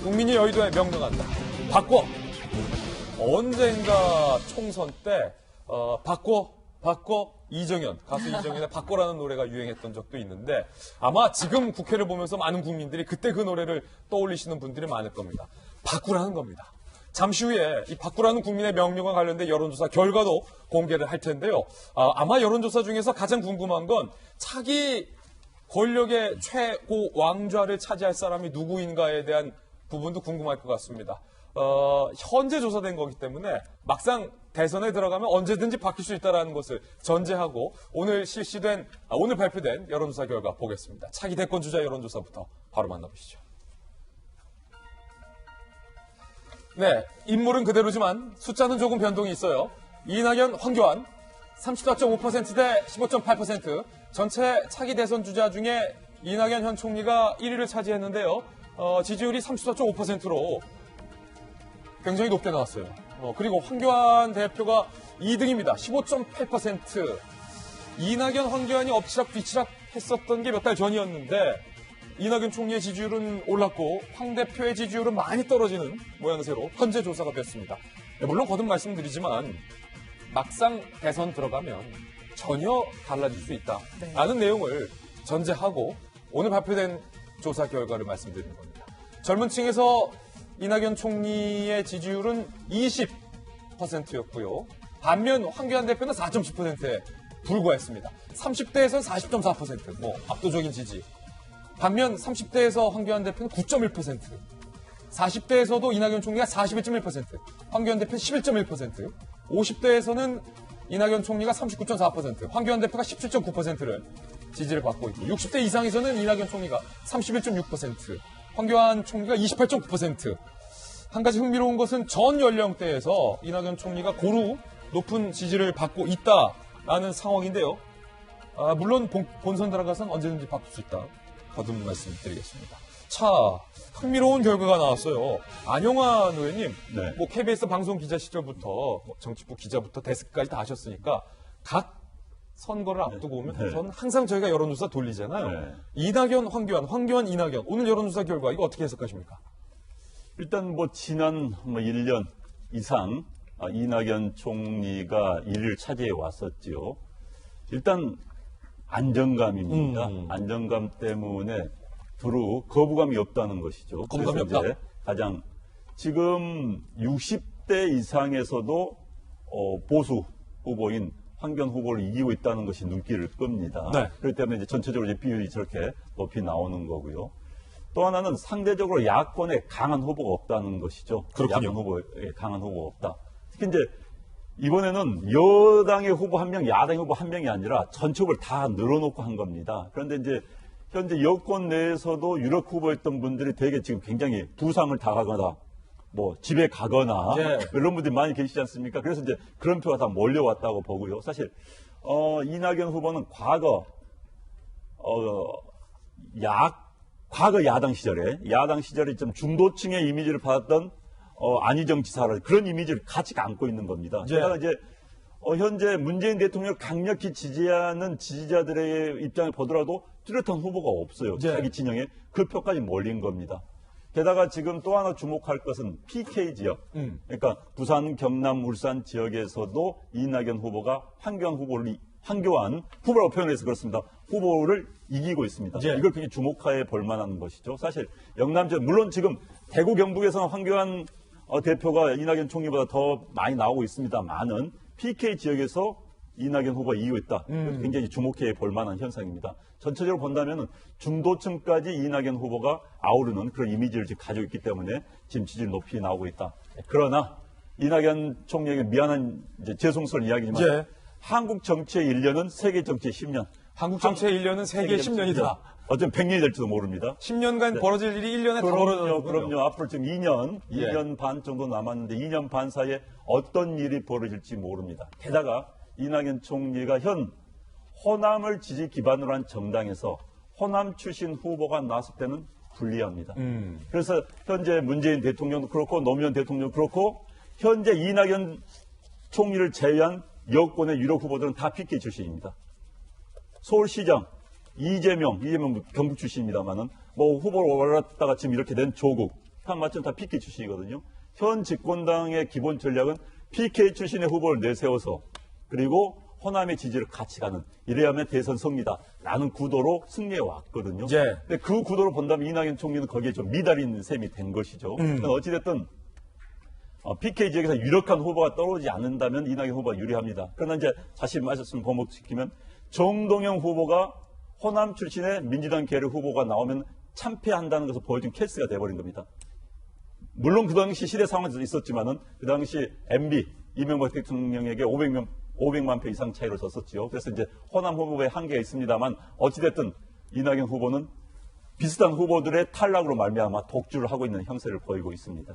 국민이 여의도에 명령한다. 바꿔. 언젠가 총선 때 바꿔 이정현, 가수 이정현의 바꿔라는 노래가 유행했던 적도 있는데 아마 지금 국회를 보면서 많은 국민들이 그때 그 노래를 떠올리시는 분들이 많을 겁니다. 바꾸라는 겁니다. 잠시 후에 이 바꾸라는 국민의 명령과 관련된 여론조사 결과도 공개를 할 텐데요. 아마 여론조사 중에서 가장 궁금한 건 차기 권력의 최고 왕좌를 차지할 사람이 누구인가에 대한 부분도 궁금할 것 같습니다. 현재 조사된 거기 때문에 막상 대선에 들어가면 언제든지 바뀔 수 있다는 것을 전제하고 오늘 발표된 여론조사 결과 보겠습니다. 차기 대권 주자 여론조사부터 바로 만나보시죠. 네, 인물은 그대로지만 숫자는 조금 변동이 있어요. 이낙연, 황교안 34.5% 대 15.8%. 전체 차기 대선 주자 중에 이낙연 현 총리가 1위를 차지했는데요. 지지율이 34.5%로 굉장히 높게 나왔어요. 그리고 황교안 대표가 2등입니다. 15.8%. 이낙연, 황교안이 엎치락 뒤치락 했었던 게 몇 달 전이었는데 이낙연 총리의 지지율은 올랐고 황 대표의 지지율은 많이 떨어지는 모양새로 현재 조사가 됐습니다. 물론 거듭 말씀드리지만 막상 대선 들어가면 전혀 달라질 수 있다라는 내용을 전제하고 오늘 발표된 조사 결과를 말씀드리는 겁니다. 젊은 층에서 이낙연 총리의 지지율은 20%였고요. 반면 황교안 대표는 4.10%에 불과했습니다. 30대에서는 40.4%, 압도적인 지지. 반면 30대에서 황교안 대표는 9.1%, 40대에서도 이낙연 총리가 41.1%, 황교안 대표는 11.1%, 50대에서는 이낙연 총리가 39.4%, 황교안 대표가 17.9%를 지지를 받고 있고 60대 이상에서는 이낙연 총리가 31.6%, 황교안 총리가 28.9%. 한 가지 흥미로운 것은 전 연령대에서 이낙연 총리가 고루 높은 지지를 받고 있다라는 상황인데요. 물론 본선 들어가서는 언제든지 바꿀 수 있다. 거듭 말씀드리겠습니다. 자, 흥미로운 결과가 나왔어요. 안영환 의원님, 네. KBS 방송 기자 시절부터 정치부 기자부터 데스크까지 다 하셨으니까 각 선거를 앞두고 오면 저는 항상 저희가 여론조사 돌리잖아요. 네. 이낙연, 황교안, 이낙연. 오늘 여론조사 결과 이거 어떻게 해석하십니까? 일단 지난 1년 이상 이낙연 총리가 1위를 차지해 왔었지요. 일단 안정감입니다. 안정감 때문에 두루 거부감이 없다는 것이죠. 거부감이 없다. 가장 지금 60대 이상에서도 보수 후보인 황교안 후보를 이기고 있다는 것이 눈길을 끕니다. 네. 그렇기 때문에 전체적으로 비율이 저렇게 높이 나오는 거고요. 또 하나는 상대적으로 야권에 강한 후보가 없다는 것이죠. 그렇군요. 야권 후보에 강한 후보가 없다. 특히 이제 이번에는 여당의 후보 한 명, 야당의 후보 한 명이 아니라 전체 후보를 다 늘어놓고 한 겁니다. 그런데 이제 현재 여권 내에서도 유력 후보였던 분들이 되게 지금 굉장히 부상을 당하거나 집에 가거나 이런 분들이 많이 계시지 않습니까? 그래서 이제 그런 표가 다 몰려왔다고 보고요. 사실 이낙연 후보는 과거 야당 시절에 좀 중도층의 이미지를 받았던 안희정 지사라 그런 이미지를 같이 안고 있는 겁니다. 게다가 이제 현재 문재인 대통령을 강력히 지지하는 지지자들의 입장을 보더라도 뚜렷한 후보가 없어요. 자기 진영에 그 표까지 몰린 겁니다. 게다가 지금 또 하나 주목할 것은 PK 지역, 그러니까 부산, 경남, 울산 지역에서도 이낙연 후보가 황교안 후보라고 표현해서 그렇습니다. 후보를 이기고 있습니다. 이걸 굉장히 주목해 볼 만한 것이죠. 사실 영남 지역, 물론 지금 대구 경북에서는 황교안 대표가 이낙연 총리보다 더 많이 나오고 있습니다만은 PK 지역에서 이낙연 후보가 이기고 있다. 굉장히 주목해 볼 만한 현상입니다. 전체적으로 본다면 중도층까지 이낙연 후보가 아우르는 그런 이미지를 지금 가지고 있기 때문에 지금 지지율 높이 나오고 있다. 그러나 이낙연 총리에게 미안한 죄송스러운 이야기지만 한국 정치의 1년은 세계 정치의 10년. 한국 정치의 1년은 세계의 10년이다. 어쩌면 100년이 될지도 모릅니다. 10년간 벌어질 일이 1년에 다 벌어져요. 그럼요. 앞으로 지금 2년 반 정도 남았는데 2년 반 사이에 어떤 일이 벌어질지 모릅니다. 게다가 이낙연 총리가 현 호남을 지지 기반으로 한 정당에서 호남 출신 후보가 나왔을 때는 불리합니다. 그래서 현재 문재인 대통령도 그렇고 노무현 대통령도 그렇고 현재 이낙연 총리를 제외한 여권의 유력 후보들은 다 PK 출신입니다. 서울시장 이재명 경북 출신입니다만은 후보를 올랐다가 지금 이렇게 된 조국 한 맞춤 다 PK 출신이거든요. 현 집권당의 기본 전략은 PK 출신의 후보를 내세워서 그리고 호남의 지지를 같이 가는 이래야 하면 대선 승리다라는 구도로 승리해 왔거든요. 예. 근데 그 구도로 본다면 이낙연 총리는 거기에 좀 미달인 셈이 된 것이죠. 그러니까 어찌됐든 PK 지역에서 유력한 후보가 떠오르지 않는다면 이낙연 후보가 유리합니다. 그러나 이제 다시 말씀 번복시키면 정동영 후보가 호남 출신의 민주당 계열 후보가 나오면 참패한다는 것을 보여준 케이스가 돼버린 겁니다. 물론 그 당시 시대 상황에서 있었지만은 그 당시 MB 이명박 대통령에게 500만 표 이상 차이로 졌었죠. 그래서 이제 호남 후보의 한계가 있습니다만 어찌됐든 이낙연 후보는 비슷한 후보들의 탈락으로 말미암아 독주를 하고 있는 형세를 보이고 있습니다.